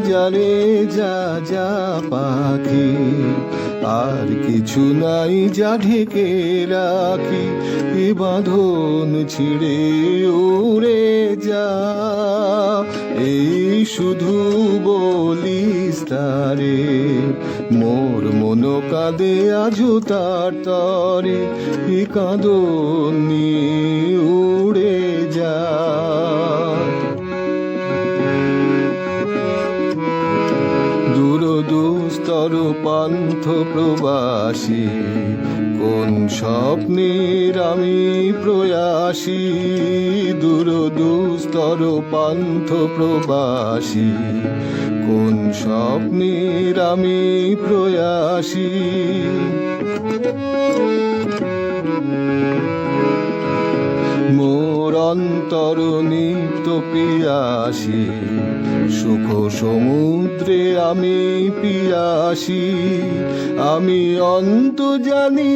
জানে যা যা পাখি, আর কিছু নাই যা ঢেকে রাখি। এ বাঁধন ছিঁড়ে উড়ে যা, এই শুধু বলিস তারে। মোর মন কাঁদে আজও তার তরে, এ কাঁদন নিয়ে উড়ে যা। দূরদূস্তর পান্থ প্রবাসী, কোন স্বপ্নের আমি প্রয়াসী। দূরদূস্তর পান্থ প্রবাসী, কোন স্বপ্নের আমি প্রয়াসী। মোর অন্তর নিত্য পিয়াসী, সুখ সমুদ্রে আমি পিয়াসী। আমি অন্ত জানি